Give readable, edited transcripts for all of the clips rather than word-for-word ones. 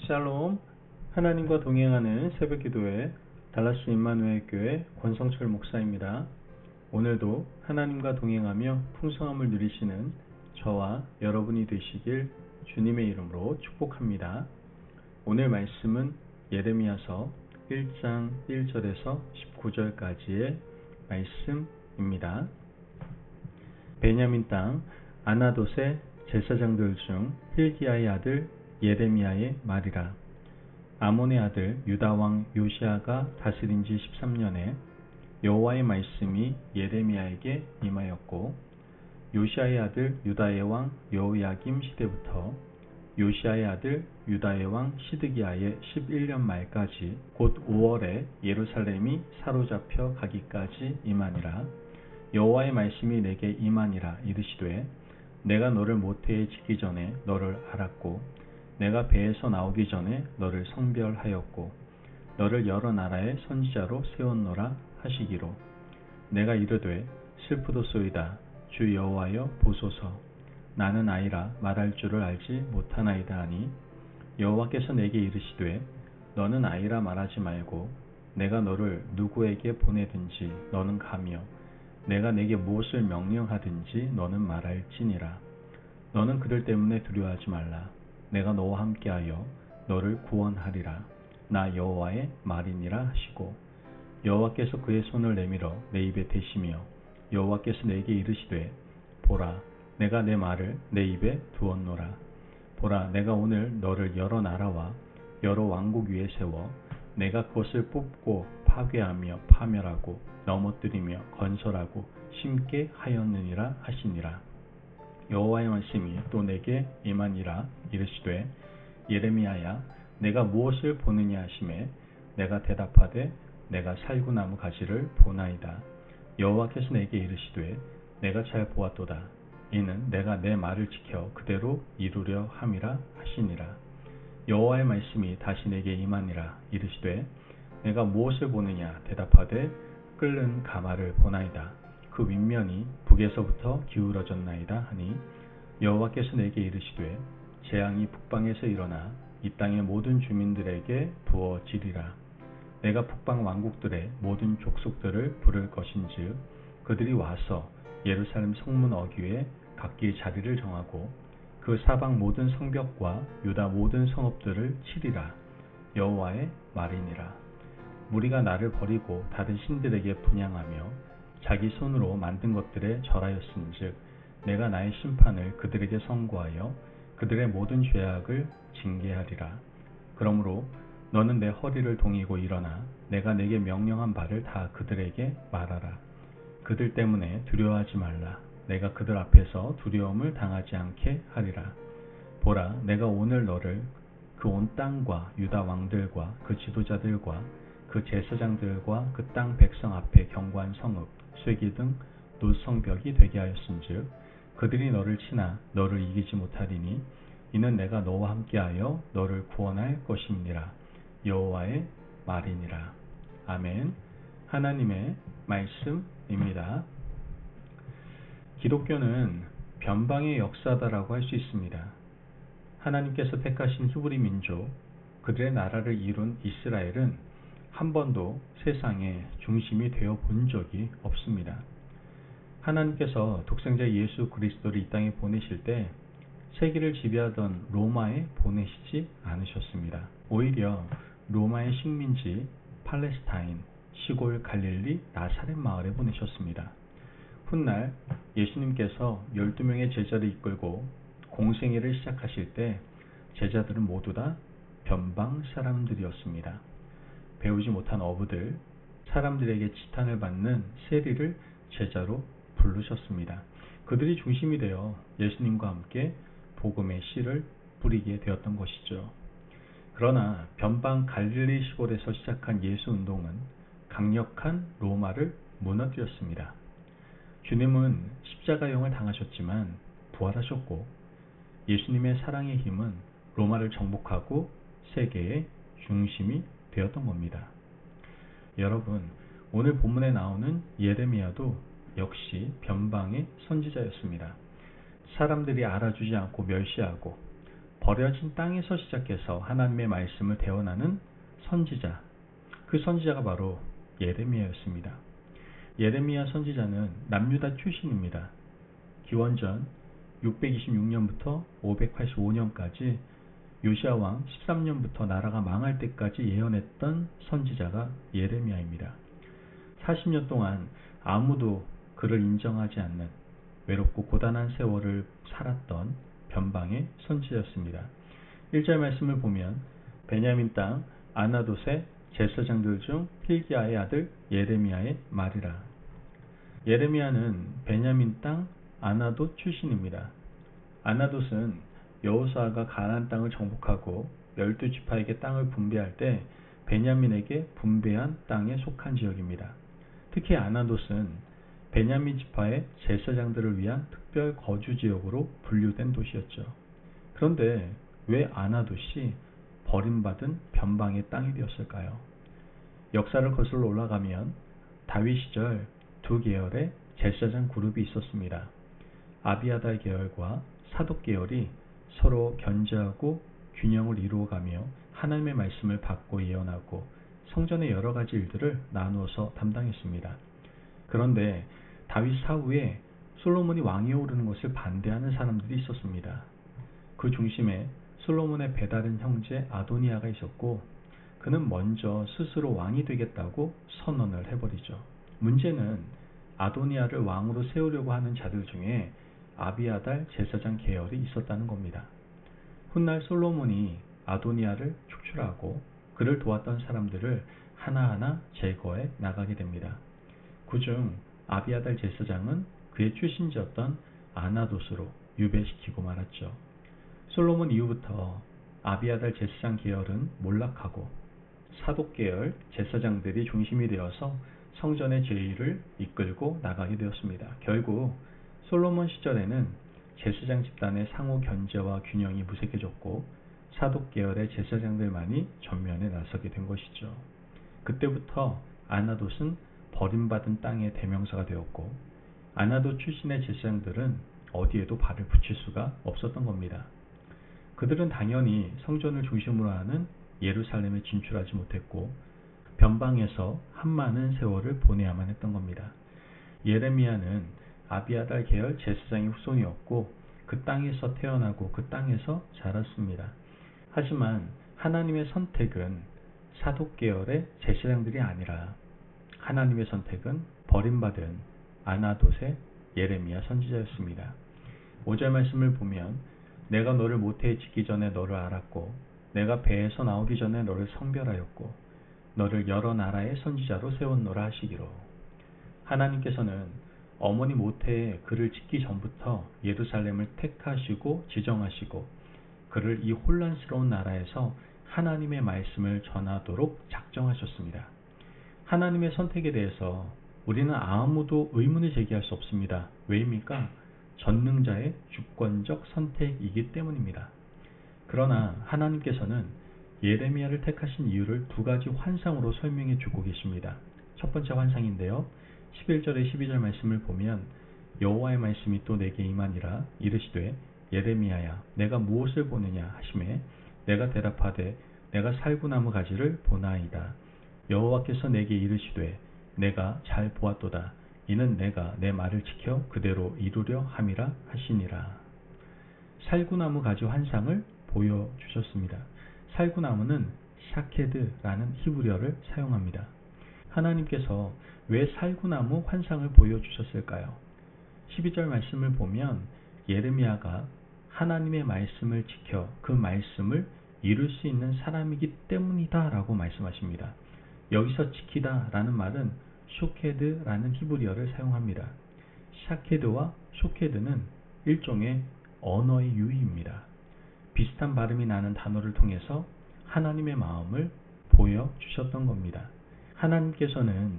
샬롬, 하나님과 동행하는 새벽기도회 달라스 임마누엘 교회 권성철 목사입니다. 오늘도 하나님과 동행하며 풍성함을 누리시는 저와 여러분이 되시길 주님의 이름으로 축복합니다. 오늘 말씀은 예레미야서 1장 1절에서 19절까지의 말씀입니다. 베냐민 땅 아나돗의 제사장들 중 hil기야의 아들 예레미야의 말이라. 아몬의 아들 유다왕 요시야가 다스린 지 13년에 여호와의 말씀이 예레미야에게 임하였고, 요시야의 아들 유다의 왕 여호야김 시대부터 요시야의 아들 유다의 왕 시드기야의 11년 말까지 곧 5월에 예루살렘이 사로잡혀 가기까지 임하니라. 여호와의 말씀이 내게 임하니라. 이르시되 내가 너를 모태에 짓기 전에 너를 알았고, 내가 배에서 나오기 전에 너를 성별하였고, 너를 여러 나라의 선지자로 세웠노라 하시기로. 내가 이르되 슬프도소이다. 주 여호와여 보소서. 나는 아이라 말할 줄을 알지 못하나이다 하니, 여호와께서 내게 이르시되 너는 아이라 말하지 말고 내가 너를 누구에게 보내든지 너는 가며 내가 내게 무엇을 명령하든지 너는 말할지니라. 너는 그들 때문에 두려워하지 말라. 내가 너와 함께하여 너를 구원하리라. 나 여호와의 말이니라 하시고, 여호와께서 그의 손을 내밀어 내 입에 대시며 여호와께서 내게 이르시되 보라, 내가 내 말을 내 입에 두었노라. 보라, 내가 오늘 너를 여러 나라와 여러 왕국 위에 세워 내가 그것을 뽑고 파괴하며 파멸하고 넘어뜨리며 건설하고 심게 하였느니라 하시니라. 여호와의 말씀이 또 내게 임하니라. 이르시되 예레미야야, 내가 무엇을 보느냐 하시매 내가 대답하되 내가 살구나무 가지를 보나이다. 여호와께서 내게 이르시되 내가 잘 보았도다. 이는 내가 내 말을 지켜 그대로 이루려 함이라 하시니라. 여호와의 말씀이 다시 내게 임하니라. 이르시되 내가 무엇을 보느냐 대답하되 끓는 가마를 보나이다. 그 윗면이 북에서부터 기울어졌나이다 하니, 여호와께서 내게 이르시되 재앙이 북방에서 일어나 이 땅의 모든 주민들에게 부어지리라. 내가 북방 왕국들의 모든 족속들을 부를 것인즉 그들이 와서 예루살렘 성문 어귀에 각기 자리를 정하고 그 사방 모든 성벽과 유다 모든 성읍들을 치리라. 여호와의 말이니라. 무리가 나를 버리고 다른 신들에게 분향하며 자기 손으로 만든 것들에 절하였은즉 내가 나의 심판을 그들에게 선고하여 그들의 모든 죄악을 징계하리라. 그러므로 너는 내 허리를 동이고 일어나 내가 내게 명령한 바를 다 그들에게 말하라. 그들 때문에 두려워하지 말라. 내가 그들 앞에서 두려움을 당하지 않게 하리라. 보라, 내가 오늘 너를 그 온 땅과 유다 왕들과 그 지도자들과 그 제사장들과 그 땅 백성 앞에 견고한 성읍, 쇠기 등 노성벽이 되게 하였은즉 그들이 너를 치나 너를 이기지 못하리니, 이는 내가 너와 함께하여 너를 구원할 것임이니라. 여호와의 말이니라. 아멘. 하나님의 말씀입니다. 기독교는 변방의 역사다라고 할 수 있습니다. 하나님께서 택하신 히브리 민족, 그들의 나라를 이룬 이스라엘은 한 번도 세상의 중심이 되어 본 적이 없습니다. 하나님께서 독생자 예수 그리스도를 이 땅에 보내실 때 세계를 지배하던 로마에 보내시지 않으셨습니다. 오히려 로마의 식민지 팔레스타인, 시골 갈릴리 나사렛 마을에 보내셨습니다. 훗날 예수님께서 12명의 제자를 이끌고 공생애를 시작하실 때 제자들은 모두 다 변방 사람들이었습니다. 배우지 못한 어부들, 사람들에게 지탄을 받는 세리를 제자로 부르셨습니다. 그들이 중심이 되어 예수님과 함께 복음의 씨를 뿌리게 되었던 것이죠. 그러나 변방 갈릴리 시골에서 시작한 예수 운동은 강력한 로마를 무너뜨렸습니다. 주님은 십자가형을 당하셨지만 부활하셨고, 예수님의 사랑의 힘은 로마를 정복하고 세계의 중심이 되었던 겁니다. 여러분, 오늘 본문에 나오는 예레미야도 역시 변방의 선지자였습니다. 사람들이 알아주지 않고 멸시하고 버려진 땅에서 시작해서 하나님의 말씀을 대언하는 선지자, 그 선지자가 바로 예레미야였습니다. 예레미야 선지자는 남유다 출신입니다. 기원전 626년부터 585년까지 요시야 왕 13년부터 나라가 망할 때까지 예언했던 선지자가 예레미야입니다. 40년 동안 아무도 그를 인정하지 않는 외롭고 고단한 세월을 살았던 변방의 선지자였습니다. 1절 말씀을 보면 베냐민 땅 아나돗의 제사장들 중 hil기야의 아들 예레미야의 말이라. 예레미야는 베냐민 땅 아나돗 출신입니다. 아나돗은 여호수아가 가나안 땅을 정복하고 12지파에게 땅을 분배할 때 베냐민에게 분배한 땅에 속한 지역입니다. 특히 아나돗은 베냐민 지파의 제사장들을 위한 특별 거주 지역으로 분류된 도시였죠. 그런데 왜 아나돗이 버림받은 변방의 땅이 되었을까요? 역사를 거슬러 올라가면 다윗 시절 두 계열의 제사장 그룹이 있었습니다. 아비아달 계열과 사독 계열이 서로 견제하고 균형을 이루어가며 하나님의 말씀을 받고 예언하고 성전의 여러 가지 일들을 나누어서 담당했습니다. 그런데 다윗 사후에 솔로몬이 왕위에 오르는 것을 반대하는 사람들이 있었습니다. 그 중심에 솔로몬의 배다른 형제 아도니아가 있었고 그는 먼저 스스로 왕이 되겠다고 선언을 해버리죠. 문제는 아도니아를 왕으로 세우려고 하는 자들 중에 아비아달 제사장 계열이 있었다는 겁니다. 훗날 솔로몬이 아도니아를 축출하고 그를 도왔던 사람들을 하나하나 제거해 나가게 됩니다. 그중 아비아달 제사장은 그의 출신지였던 아나돗으로 유배시키고 말았죠. 솔로몬 이후부터 아비아달 제사장 계열은 몰락하고 사독 계열 제사장들이 중심이 되어서 성전의 제의를 이끌고 나가게 되었습니다. 결국 솔로몬 시절에는 제사장 집단의 상호 견제와 균형이 무색해졌고 사독 계열의 제사장들만이 전면에 나서게 된 것이죠. 그때부터 아나돗은 버림받은 땅의 대명사가 되었고 아나돗 출신의 제사장들은 어디에도 발을 붙일 수가 없었던 겁니다. 그들은 당연히 성전을 중심으로 하는 예루살렘에 진출하지 못했고 변방에서 한많은 세월을 보내야만 했던 겁니다. 예레미야는 아비아달 계열 제사장의 후손이었고 그 땅에서 태어나고 그 땅에서 자랐습니다. 하지만 하나님의 선택은 사독 계열의 제사장들이 아니라 하나님의 선택은 버림받은 아나돗의 예레미야 선지자였습니다. 5절 말씀을 보면 내가 너를 모태에 짓기 전에 너를 알았고 내가 배에서 나오기 전에 너를 성별하였고 너를 여러 나라의 선지자로 세웠노라 하시기로. 하나님께서는 어머니 모태에 그를 짓기 전부터 예루살렘을 택하시고 지정하시고 그를 이 혼란스러운 나라에서 하나님의 말씀을 전하도록 작정하셨습니다. 하나님의 선택에 대해서 우리는 아무도 의문을 제기할 수 없습니다. 왜입니까? 전능자의 주권적 선택이기 때문입니다. 그러나 하나님께서는 예레미야를 택하신 이유를 두 가지 환상으로 설명해 주고 계십니다. 첫 번째 환상인데요. 11절에 12절 말씀을 보면 여호와의 말씀이 또 내게 임하니라 이르시되 예레미야야 내가 무엇을 보느냐 하시매 내가 대답하되 내가 살구나무 가지를 보나이다. 여호와께서 내게 이르시되 내가 잘 보았도다. 이는 내가 내 말을 지켜 그대로 이루려 함이라 하시니라. 살구나무 가지 환상을 보여주셨습니다. 살구나무는 샤케드라는 히브리어를 사용합니다. 하나님께서 왜 살구나무 환상을 보여주셨을까요? 12절 말씀을 보면 예레미야가 하나님의 말씀을 지켜 그 말씀을 이룰 수 있는 사람이기 때문이다 라고 말씀하십니다. 여기서 지키다 라는 말은 쇼케드라는 히브리어를 사용합니다. 샤케드와 쇼케드는 일종의 언어의 유희입니다. 비슷한 발음이 나는 단어를 통해서 하나님의 마음을 보여주셨던 겁니다. 하나님께서는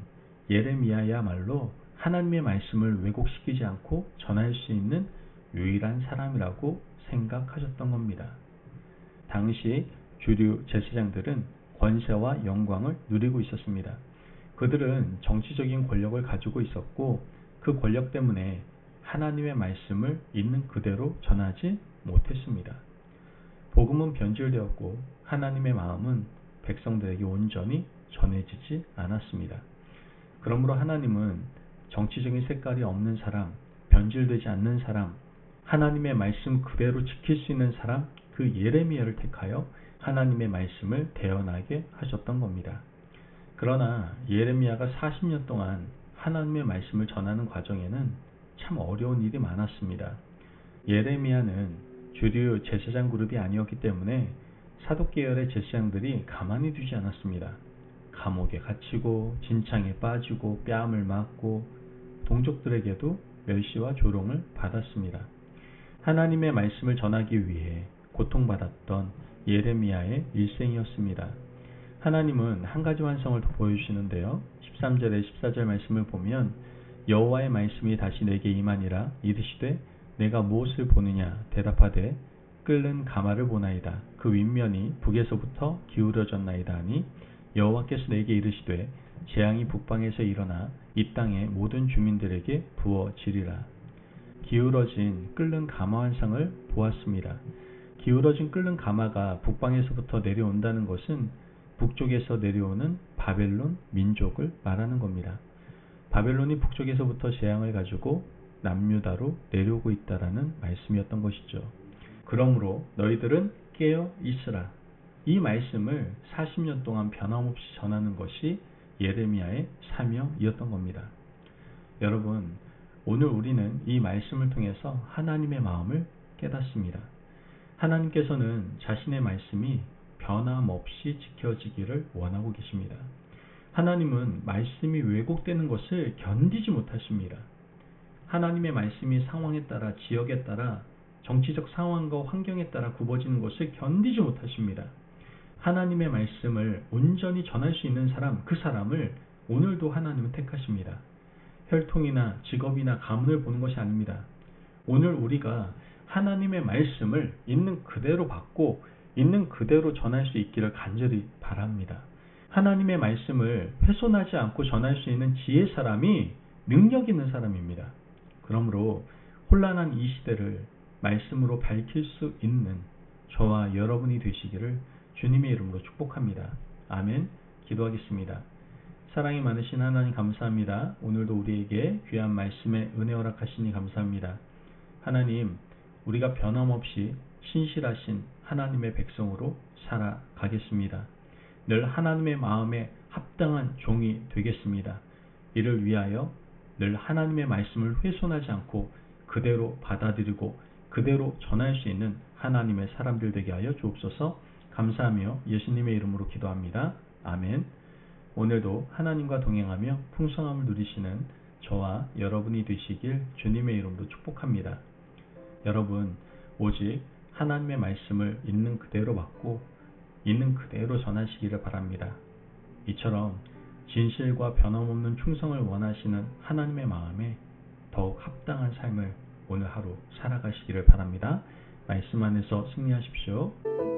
예레미야야말로 하나님의 말씀을 왜곡시키지 않고 전할 수 있는 유일한 사람이라고 생각하셨던 겁니다. 당시 주류 제사장들은 권세와 영광을 누리고 있었습니다. 그들은 정치적인 권력을 가지고 있었고 그 권력 때문에 하나님의 말씀을 있는 그대로 전하지 못했습니다. 복음은 변질되었고 하나님의 마음은 백성들에게 온전히 전해지지 않았습니다. 그러므로 하나님은 정치적인 색깔이 없는 사람, 변질되지 않는 사람, 하나님의 말씀 그대로 지킬 수 있는 사람, 그 예레미야를 택하여 하나님의 말씀을 대언하게 하셨던 겁니다. 그러나 예레미야가 40년 동안 하나님의 말씀을 전하는 과정에는 참 어려운 일이 많았습니다. 예레미야는 주류 제사장 그룹이 아니었기 때문에 사독계열의 제사장들이 가만히 두지 않았습니다. 감옥에 갇히고 진창에 빠지고 뺨을 맞고 동족들에게도 멸시와 조롱을 받았습니다. 하나님의 말씀을 전하기 위해 고통받았던 예레미야의 일생이었습니다. 하나님은 한 가지 완성을 더 보여주시는데요. 13절에 14절 말씀을 보면 여호와의 말씀이 다시 내게 임하니라 이르시되 내가 무엇을 보느냐 대답하되 끓는 가마를 보나이다. 그 윗면이 북에서부터 기울어졌나이다 하니 여호와께서 내게 이르시되 재앙이 북방에서 일어나 이 땅의 모든 주민들에게 부어지리라. 기울어진 끓는 가마 환상을 보았습니다. 기울어진 끓는 가마가 북방에서부터 내려온다는 것은 북쪽에서 내려오는 바벨론 민족을 말하는 겁니다. 바벨론이 북쪽에서부터 재앙을 가지고 남유다로 내려오고 있다라는 말씀이었던 것이죠. 그러므로 너희들은 깨어 있으라. 이 말씀을 40년 동안 변함없이 전하는 것이 예레미야의 사명이었던 겁니다. 여러분, 오늘 우리는 이 말씀을 통해서 하나님의 마음을 깨닫습니다. 하나님께서는 자신의 말씀이 변함없이 지켜지기를 원하고 계십니다. 하나님은 말씀이 왜곡되는 것을 견디지 못하십니다. 하나님의 말씀이 상황에 따라, 지역에 따라, 정치적 상황과 환경에 따라 굽어지는 것을 견디지 못하십니다. 하나님의 말씀을 온전히 전할 수 있는 사람, 그 사람을 오늘도 하나님은 택하십니다. 혈통이나 직업이나 가문을 보는 것이 아닙니다. 오늘 우리가 하나님의 말씀을 있는 그대로 받고 있는 그대로 전할 수 있기를 간절히 바랍니다. 하나님의 말씀을 훼손하지 않고 전할 수 있는 지혜 사람이 능력 있는 사람입니다. 그러므로 혼란한 이 시대를 말씀으로 밝힐 수 있는 저와 여러분이 되시기를 주님의 이름으로 축복합니다. 아멘. 기도하겠습니다. 사랑이 많으신 하나님 감사합니다. 오늘도 우리에게 귀한 말씀에 은혜 허락하시니 감사합니다. 하나님, 우리가 변함없이 신실하신 하나님의 백성으로 살아가겠습니다. 늘 하나님의 마음에 합당한 종이 되겠습니다. 이를 위하여 늘 하나님의 말씀을 훼손하지 않고 그대로 받아들이고 그대로 전할 수 있는 하나님의 사람들 되게 하여 주옵소서. 감사하며 예수님의 이름으로 기도합니다. 아멘. 오늘도 하나님과 동행하며 풍성함을 누리시는 저와 여러분이 되시길 주님의 이름으로 축복합니다. 여러분, 오직 하나님의 말씀을 있는 그대로 받고 있는 그대로 전하시기를 바랍니다. 이처럼 진실과 변함없는 충성을 원하시는 하나님의 마음에 더욱 합당한 삶을 오늘 하루 살아가시기를 바랍니다. 말씀 안에서 승리하십시오.